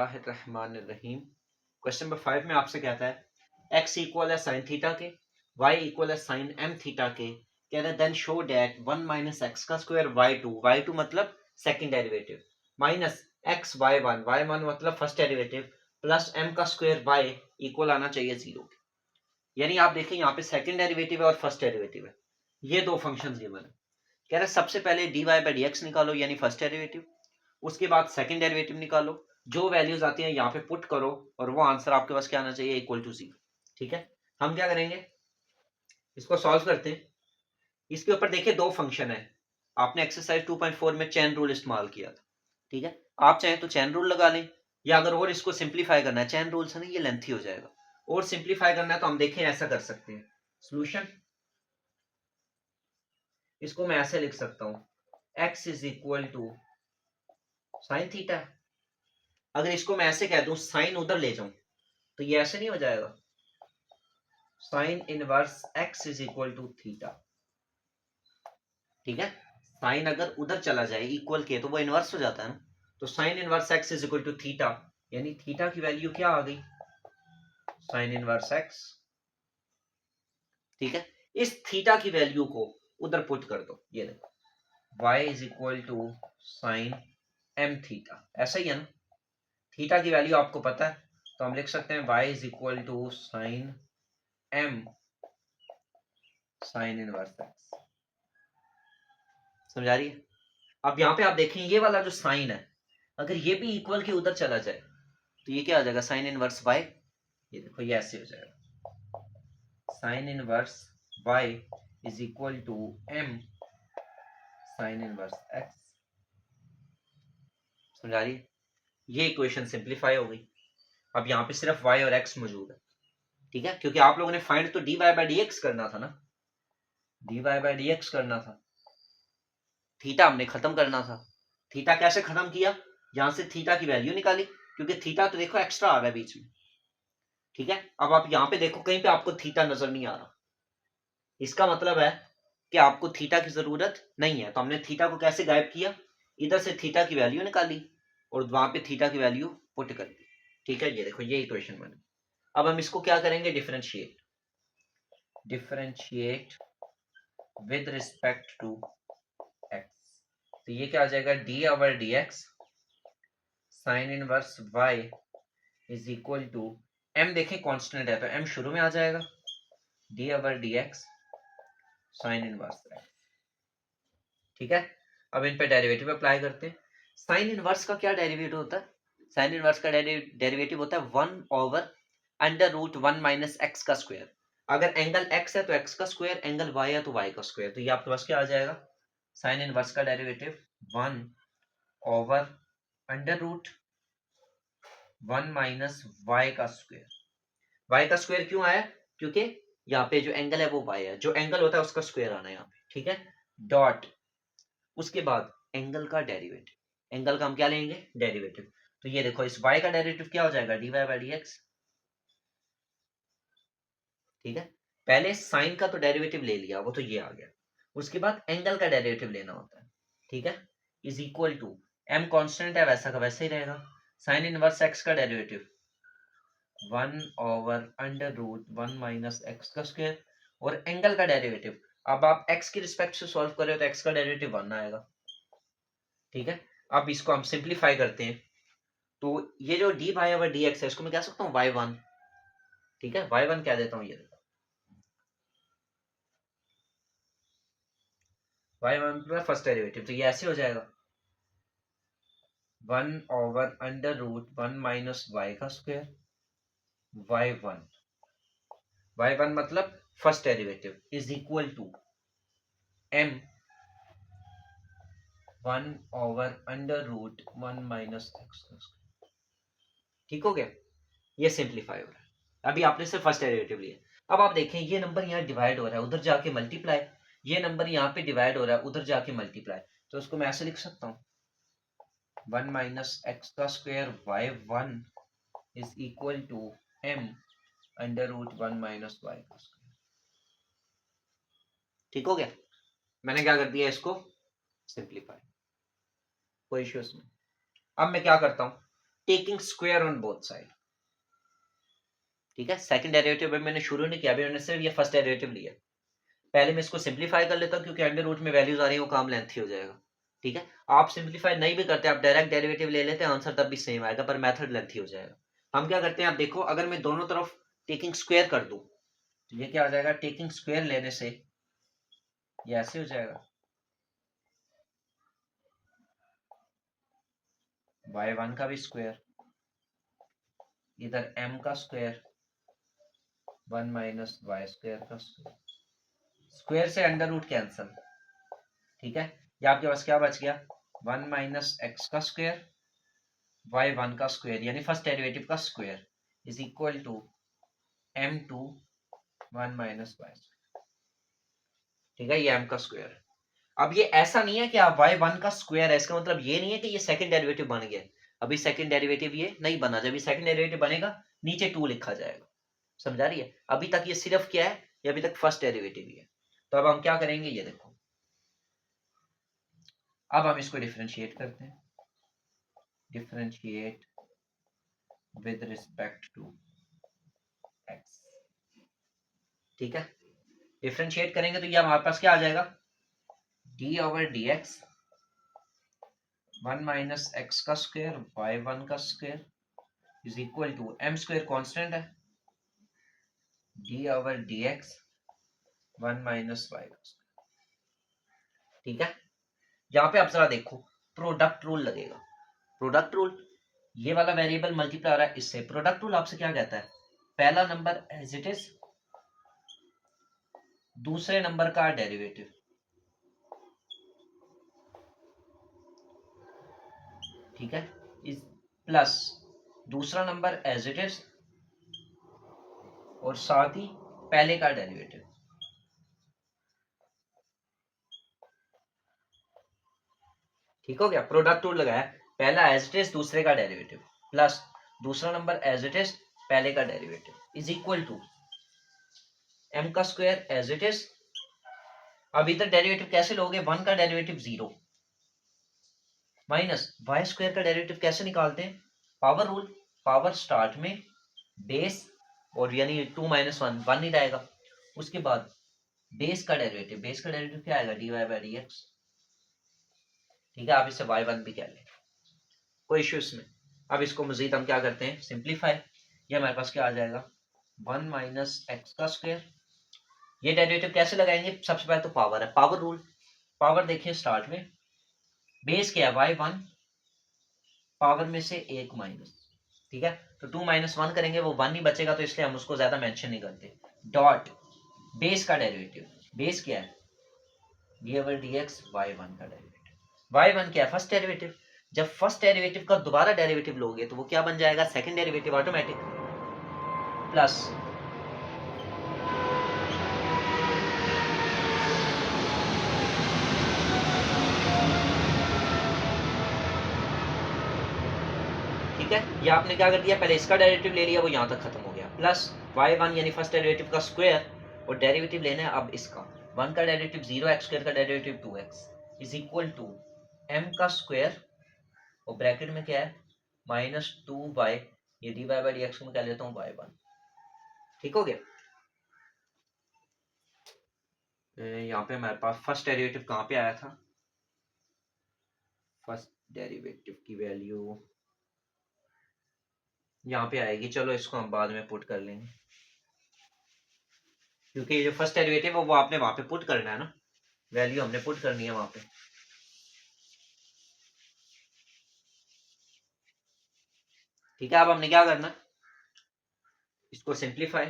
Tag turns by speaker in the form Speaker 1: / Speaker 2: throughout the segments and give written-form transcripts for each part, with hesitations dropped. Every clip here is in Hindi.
Speaker 1: बिस्मिल्लाहिर्रहमानिर्रहीम। क्वेश्चन नंबर 5 में आपसे कहता है x इक्वल है साइन थीटा के, y इक्वल है साइन m थीटा के। कह रहा है then show that 1 minus x का स्क्वायर y2 मतलब second derivative minus x y1 मतलब फर्स्ट डेरिवेटिव प्लस m का स्क्वायर y इक्वल आना चाहिए 0 के। यानी आप देखें यहाँ पे सेकंड डेरिवेटिव है और फर्स्ट डेरिवेटिव है, ये दो फंक्शंस गिवन है। कह रहा है सबसे पहले dy बाई डी एक्स निकालो यानी फर्स्ट डेरिवेटिव, उसके बाद सेकंड डेरिवेटिव निकालो, जो वैल्यूज आती हैं यहाँ पे पुट करो और वो आंसर आपके पास क्या आना चाहिए, इक्वल टू 0। ठीक है, हम क्या करेंगे, इसको सॉल्व करते हैं। इसके ऊपर देखिए दो फंक्शन है, आपने एक्सरसाइज 2.4 में चेन रूल इस्तेमाल किया था। ठीक है, आप चाहें तो चेन रूल लगा लें, या अगर और इसको सिंप्लीफाई करना है, चेन रूल से नहीं, ये लेंथी हो जाएगा, और सिंप्लीफाई करना है तो हम देखें ऐसा कर सकते हैं। सोल्यूशन इसको मैं ऐसे लिख सकता हूं, x is equal to sine theta. अगर इसको मैं ऐसे कह दूं साइन उधर ले जाऊं तो ये ऐसे नहीं हो जाएगा, sine inverse x is equal to theta. ठीक है, साइन अगर उधर चला जाए इक्वल के तो वो इनवर्स हो जाता है ना, तो sine inverse x is equal to theta, यानी थीटा की वैल्यू क्या आ गई, साइन इनवर्स x। ठीक है, इस थीटा की वैल्यू को उधर पुट कर दो, ये देखो y is equal to sine m theta, ऐसा ही है ना। थीटा की वैल्यू आपको पता है तो हम लिख सकते हैं y is equal to sine m sine inverse x। समझा रही है। अब यहाँ पे आप देखें ये वाला जो साइन है, अगर ये भी इक्वल के उधर चला जाए तो ये क्या आ जाएगा, साइन इनवर्स y। ये देखो ये ऐसे हो जाएगा, sine inverse y is equal to m sine inverse x। समझा रही है, ये इक्वेशन सिंप्लीफाई हो गई। अब यहाँ पे सिर्फ y और x मौजूद है। ठीक है, क्योंकि आप लोगों ने फाइंड तो dy बाई डी एक्स करना था ना, dy बाई डी एक्स करना था, थीटा हमने खत्म करना था। थीटा कैसे खत्म किया, यहां से थीटा की वैल्यू निकाली, क्योंकि थीटा तो देखो एक्स्ट्रा आ रहा है बीच में। ठीक है, अब आप यहां पे देखो कहीं पे आपको थीटा नजर नहीं आ रहा, इसका मतलब है कि आपको थीटा की जरूरत नहीं है, तो हमने थीटा को कैसे गायब किया, इधर से थीटा की वैल्यू निकाली और वहां पे थीटा की वैल्यू पुट कर दी। ठीक है, ये देखो ये इक्वेशन बनी। अब हम इसको क्या करेंगे, differentiate, differentiate with respect to x. तो ये क्या आ जाएगा, d over d x sine inverse y is equal to m, देखें कांस्टेंट है तो m शुरू में आ जाएगा, d over d x sine inverse x। ठीक है, अब इन पे डेरिवेटिव अप्लाई करते हैं। साइन इनवर्स का क्या डेरिवेटिव होता है, साइन इनवर्स का डेरिवेटिव होता है 1 over under root 1 minus x का स्क्वायर। अगर एंगल x है तो x का स्क्वायर, एंगल y है तो y का स्क्वायर। तो ये आपके पास क्या आ जाएगा, साइन इनवर्स का derivative 1 over under root 1 minus y का स्क्वायर। y का स्क्वायर क्यों आया, क्योंकि यहाँ पे जो एंगल है वो y है, जो एंगल होता है उसका स्क्वायर आना है यहाँ पे। ठीक है, डॉट, उसके बाद एंगल का डेरिवेटिव, एंगल का हम क्या लेंगे, डेरिवेटिव। तो ये देखो इस y का डेरिवेटिव क्या हो जाएगा, dy बाई डी एक्स। ठीक है, पहले साइन का तो डेरिवेटिव ले लिया, वो तो ये आ गया, उसके बाद एंगल का डेरिवेटिव लेना होता है। ठीक है, is equal to m constant है वैसा का वैसे ही रहेगा, साइन इनवर्स x का derivative 1 over under root 1 minus x का स्क्वायर, और एंगल का डेरिवेटिव, अब आप x की रिस्पेक्ट से सॉल्व कर रहे हो तो x का डेरिवेटिव 1 आएगा। ठीक है, अब इसको हम सिंप्लीफाई करते हैं, तो ये जो d y over d x है इसको मैं कह सकता हूँ y1। ठीक है, y1 कह देता हूँ, ये देखो y1 का फर्स्ट डेरिवेटिव, तो ये ऐसे हो जाएगा 1 over under root 1 minus y का स्क्वायर y1, y1 मतलब first derivative is equal to m 1 over under root 1 minus x का स्क्वायर। ठीक हो गया, ये सिंप्लीफाई हो रहा है। अभी आपने सिर्फ फर्स्ट डेरिवेटिव लिया। अब आप देखें ये नंबर यहाँ डिवाइड हो रहा है, उधर जाके मल्टीप्लाई, ये नंबर यहाँ पे डिवाइड हो रहा है, उधर जाके मल्टीप्लाई, तो उसको मैं ऐसे लिख सकता हूँ 1 माइनस एक्स का square y1 is equal to m under root 1 minus y का स्क्वायर। ठीक हो गया, मैंने क्या कर दिया, इसको सिंप्लीफाई, कोई इश्यूज नहीं। अब मैं क्या करता हूँ, taking square on both side. ठीक है, सेकंड डेरिवेटिव में मैंने शुरू नहीं किया, अभी मैंने सिर्फ ये फर्स्ट डेरिवेटिव लिया। पहले मैं इसको सिंप्लीफाई कर लेता हूँ क्योंकि अंडर रूट में वैल्यूज आ रही है, वो काम लेंथी हो जाएगा। ठीक है, आप सिंप्लीफाई नहीं भी करते, आप डायरेक्ट डेरिवेटिव ले लेते हैं, आंसर तब भी सेम आएगा, पर मेथड लेंथी हो जाएगा। हम क्या करते हैं, आप देखो, अगर मैं दोनों तरफ टेकिंग स्क्वायर कर दूं तो ये क्या हो जाएगा, टेकिंग स्क्वायर लेने से ये ऐसे हो जाएगा, y1 का भी स्क्वायर, इधर m का स्क्वायर, 1 माइनस वाई स्क्वायर का स्क्वायर, स्क्वायर से अंडर रूट कैंसल। ठीक है, ये आपके पास क्या बच गया, 1 माइनस एक्स का स्क्वायर, y1 का स्क्वायर यानी फर्स्ट डेरिवेटिव का square is equal to m2 1 minus y. ठीक है, ये m का स्क्वायर। अब ये ऐसा नहीं है कि आप y1 का स्क्वायर है, इसका मतलब ये नहीं है कि ये सेकंड डेरिवेटिव बन गया। अभी सेकंड डेरिवेटिव ये नहीं बना, जब ये सेकंड डेरिवेटिव बनेगा नीचे 2 लिखा जाएगा। समझा रही है, अभी तक ये सिर्फ क्या है, ये अभी तक फर्स्ट डेरिवेटिव ही है। तो अब हम क्या करेंगे, ये देखो, अब हम इसको डिफरेंशिएट करते हैं, differentiate with respect to x. ठीक है, डिफरेंशिएट करेंगे तो ये हमारे पास क्या आ जाएगा, d over d x 1 minus x का स्क्वायर y1 का square is equal to m square constant है, d over d x 1 minus y का स्क्वायर। ठीक है, यहाँ पे आप जरा देखो, प्रोडक्ट रूल लगेगा। प्रोडक्ट रूल, ये वाला वेरिएबल मल्टीप्लाई हो रहा है इससे, प्रोडक्ट रूल आपसे क्या कहता है, पहला नंबर एज इट इज, दूसरे नंबर का डेरिवेटिव। ठीक है, इस प्लस दूसरा नंबर एज इट इज और साथ ही पहले का डेरिवेटिव। ठीक हो गया, प्रोडक्ट रूल लगाया, पहला एज इट इज दूसरे का डेरिवेटिव प्लस दूसरा नंबर एज इट इज पहले का derivative is equal to m का स्क्वायर एज इट इज। अब इधर डेरिवेटिव कैसे लोगे, 1 का डेरिवेटिव 0 माइनस वाई स्क्वायर का डेरिवेटिव कैसे निकालते हैं, पावर रूल, पावर स्टार्ट में बेस और यानी 2 माइनस 1 1 ही रहेगा, उसके बाद बेस का डेरिवेटिव, बेस का डेरिवेटिव क्या आएगा, dy बाई डी एक्स। ठीक है, आप इसे y1 भी कह लें, कोई इश्यू इसमें। अब इसको मजीद हम क्या करते हैं, सिंप्लीफाई, ये हमारे पास क्या आ जाएगा, 1 माइनस एक्स का स्क्वायर। ये डेरिवेटिव कैसे लगाएंगे, सबसे पहले तो पावर है, पावर रूल, पावर देखिए स्टार्ट में, बेस क्या है y1, पावर में से एक माइनस। ठीक है, तो 2 माइनस 1 करेंगे वो 1 ही बचेगा, तो इसलिए हम उसको ज्यादा मेंशन नहीं करते। डॉट बेस का डेरिवेटिव, बेस क्या है, d over d x y1 का डेरिवेटिव। y1 क्या है, फर्स्ट डेरिवेटिव, जब फर्स्ट डेरिवेटिव का दोबारा डेरिवेटिव लोगे तो वो क्या बन जाएगा, सेकंड डेरिवेटिव ऑटोमेटिक, प्लस ठीक है, ये आपने क्या कर दिया, पहले इसका डेरिवेटिव ले लिया, वो यहां तक खत्म हो गया, प्लस y1 यानी फर्स्ट डेरिवेटिव का स्क्वायर और डेरिवेटिव लेना है अब इसका, 1 का डेरिवेटिव 0, एक्स स्क्वायर का derivative 2x is equal to m का स्क्वायर और ब्रैकेट में क्या है, माइनस 2y, ये dy बाई डी एक्स को मैं कह लेता हूँ y1। ठीक हो गया, यहाँ पे हमारे पास फर्स्ट डेरिवेटिव कहाँ पे आया था, फर्स्ट डेरिवेटिव की वैल्यू यहाँ पे आएगी, चलो इसको हम बाद में पुट कर लेंगे, क्योंकि ये जो फर्स्ट डेरिवेटिव है वो आपने वहां पे पुट करना है ना, वैल्यू हमने पुट करनी है वहां पे। ठीक है, अब हमने क्या करना, इसको सिंप्लीफाई,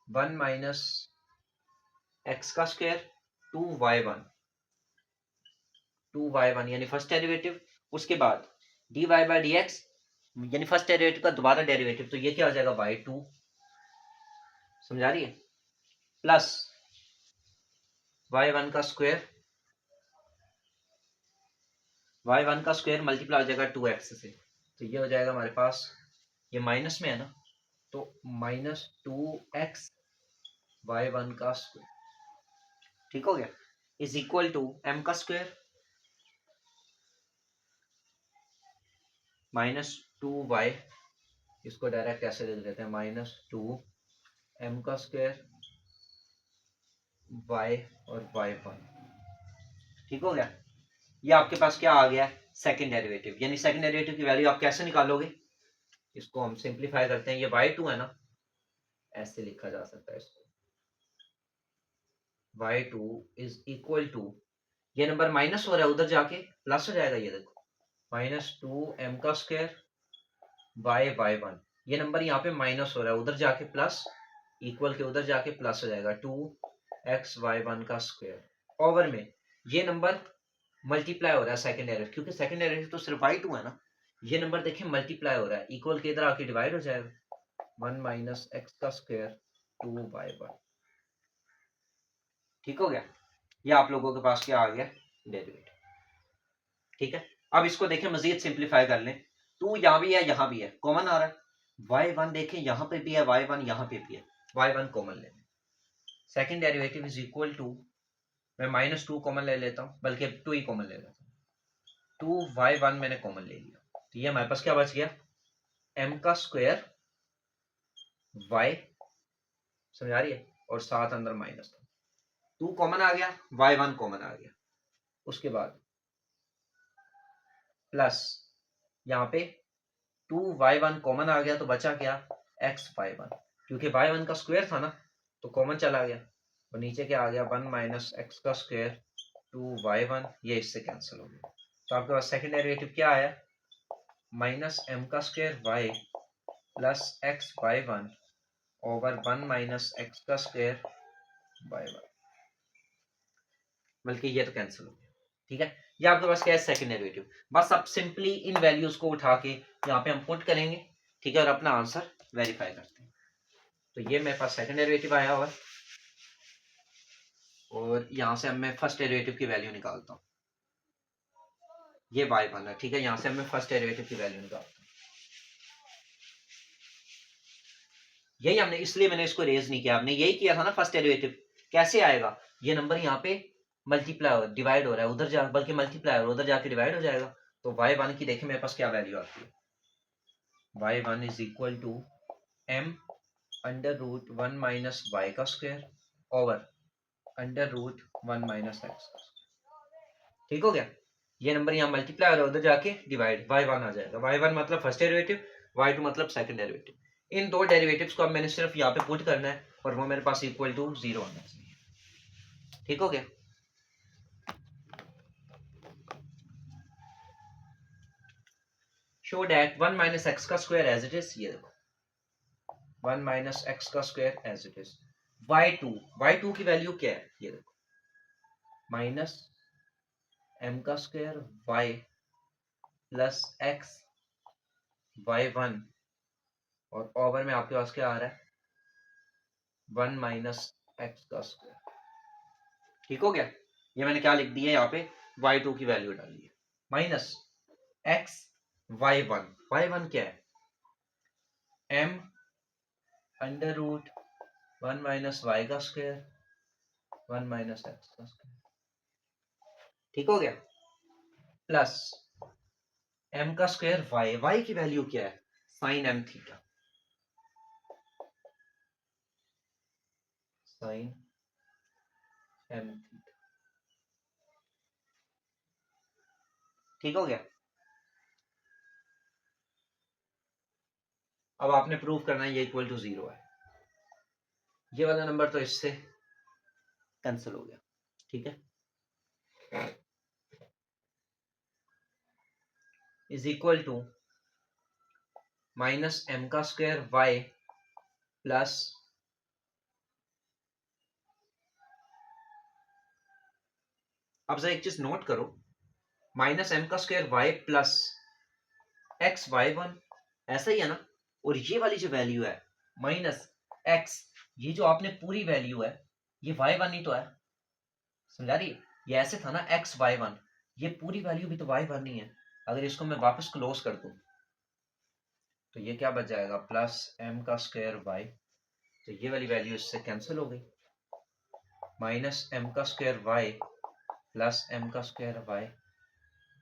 Speaker 1: 1 माइनस एक्स का स्क्वायर 2y1, 2y1 यानी फर्स्ट डेरिवेटिव, उसके बाद dy बाई डी एक्स यानी फर्स्ट डेरिवेटिव का दोबारा डेरिवेटिव, तो ये क्या हो जाएगा y2, समझा रही है, प्लस y1 का स्क्वायर, y1 का स्क्वायर मल्टीप्लाई हो जाएगा 2x से, तो ये हो जाएगा हमारे पास, ये माइनस में है ना, तो माइनस 2x y1 का स्क्वायर। ठीक हो गया, इज इक्वल टू m का स्क्वायर, -2y, इसको डायरेक्ट ऐसे लिख देते हैं -2 m का स्क्वायर y और y1। ठीक हो गया। ये आपके पास क्या आ गया, सेकंड डेरिवेटिव। यानी सेकंड डेरिवेटिव की वैल्यू आप कैसे निकालोगे, इसको हम सिंप्लीफाई करते हैं। ये y2 है ना, ऐसे लिखा जा सकता है इसको, y2 इज इक्वल टू, ये नंबर माइनस हो रहा है, उधर जाके प्लस हो जाएगा। ये देखो -2m का स्क्वायर y1, ये नंबर यहाँ पे माइनस हो रहा है, उधर जाके प्लस, इक्वल के उधर जाके प्लस हो जाएगा 2xy1 का स्क्वायर। ओवर में ये नंबर मल्टीप्लाई हो रहा है सेकंड डेरिवेटिव, क्योंकि सेकंड डेरिवेटिव तो सिर्फ y2 है ना। ये नंबर देखिए मल्टीप्लाई हो रहा है, इक्वल के इधर आके डिवाइड हो जाएगा 1 - x का स्क्वायर 2y1। ठीक हो गया। ये आप लोगों के पास क्या आ गया, डेरिवेटिव। ठीक है, अब इसको देखें, मजीद सिंप्लीफाई कर लें। 2 यहाँ भी है, यहाँ भी है, कॉमन आ रहा है। y1 देखें, यहाँ पे भी है y1, यहाँ पे भी है, y1 कॉमन ले लें। Second derivative is equal to, मैं -2 कॉमन ले लेता हूँ, बल्कि 2 ही कॉमन ले लेता हूँ। 2y1 मैंने कॉमन ले लिया, तो ये हमारे पास क्या बच गया, m का स्क्वायर y, समझ आ रही है, और साथ अंदर माइनस, 2 कॉमन आ गया, y1 कॉमन आ गया। उसके बाद प्लस, यहाँ पे 2y1 कॉमन आ गया, तो बचा क्या, xy1, क्योंकि y1 का स्क्वायर था ना, तो कॉमन चला गया, और नीचे क्या आ गया, 1 - x का स्क्वायर 2y1, ये इससे कैंसिल हो गया। तो आपके पास सेकंड डेरिवेटिव क्या आया, -m का square y plus xy1 over 1 - x का स्क्वायर y1, बल्कि ये तो कैंसिल हो गया। ठीक है, ये आपके पास क्या है, सेकंड डेरिवेटिव। बस अब सिंपली इन वैल्यूज को उठा के यहाँ पे हम पुट करेंगे, ठीक है, और अपना आंसर वेरीफाई करते हैं। तो ये मेरे पास सेकंड डेरिवेटिव आया हुआ है, और यहाँ से अब मैं फर्स्ट डेरिवेटिव की वैल्यू निकालता हूँ। ये y1 है, ठीक है, यहाँ से अब मैं फर्स्ट डेरिवेटिव की वैल्यू निकालता हूँ। यही हमने, इसलिए मैंने इसको रेज नहीं किया, हमने यही किया था ना फर्स्ट डेरिवेटिव। कैसे आएगा, ये नंबर यहाँ पे मल्टीप्लाई हो, डिवाइड हो रहा है, उधर जा, बल्कि मल्टीप्लाई हो, उधर जाके डिवाइड हो जाएगा। तो y1 की देखिए मेरे पास क्या वैल्यू आती है, y1 is equal to m √1 - y का स्क्वायर ओवर √1 - x का स्क्वायर। ठीक हो गया। ये नंबर यहाँ मल्टीप्लाई हो रहा है, उधर जाके डिवाइड, y1 आ जाएगा। y1 मतलब फर्स्ट डेरिवेटिव, y2 मतलब सेकंड डेरिवेटिव। इन दो डेरिवेटिव्स को अब मैंने सिर्फ यहाँ पे पुट करना है, और वो मेरे पास इक्वल टू 0 आना चाहिए। ठीक हो गया। शो दैट 1 - x का स्क्वायर एज इट इज, ये देखो 1 - x का square as it is. y2 की वैल्यू क्या है, ये देखो -m का square y plus x y1, और ओवर में आपके पास क्या आ रहा है, 1 - x का स्क्वायर। ठीक हो गया। ये मैंने क्या लिख दिया यहाँ पे, y2 की वैल्यू डाली है, माइनस x y1 क्या है, m √1 - y का स्क्वायर 1 - x का स्क्वायर। ठीक हो गया। प्लस m का स्क्वायर y की वैल्यू क्या है, sine m theta, sine m theta. ठीक हो गया। अब आपने प्रूव करना है ये इक्वल टू 0 है, ये वाला नंबर तो इससे कैंसिल हो गया। ठीक है, इज इक्वल टू -m का स्क्वायर y प्लस अब जरा एक चीज नोट करो, -m का square y plus x y1, ऐसा ही है ना। और ये वाली जो वैल्यू है -x, ये जो आपने पूरी वैल्यू है, ये y1 ही तो है, समझा रही है। ये ऐसे था ना x y1, ये पूरी वैल्यू भी तो y1 ही है। अगर इसको मैं वापस क्लोज कर दूं, तो ये क्या बच जाएगा, +m का स्क्वायर y, तो ये वाली वैल्यू इससे कैंसिल हो गई, -m का स्क्वायर y प्लस m का स्क्वायर y।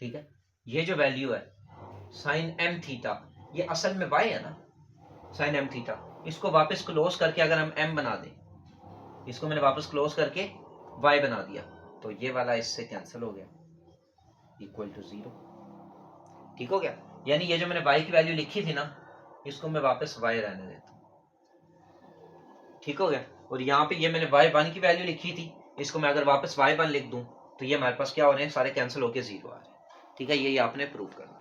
Speaker 1: ठीक है, ये जो वैल्यू है साइन एम थीटा, ये असल में y है ना, साइन एम थीटा। इसको वापस क्लोज करके अगर हम m बना दें, इसको मैंने वापस क्लोज करके y बना दिया, तो ये वाला इससे कैंसिल हो गया, इक्वल टू 0। ठीक हो गया। यानी ये जो मैंने y की वैल्यू लिखी थी ना, इसको मैं वापस y रहने देता हूँ। ठीक हो गया। और यहाँ पे ये मैंने y1 की वैल्यू लिखी थी, इसको मैं अगर वापस y1 लिख दूं तो ये हमारे पास क्या हो रहे हैं, सारे कैंसिल होके 0 आ रहे हैं। ठीक है, ये आपने प्रूव करना।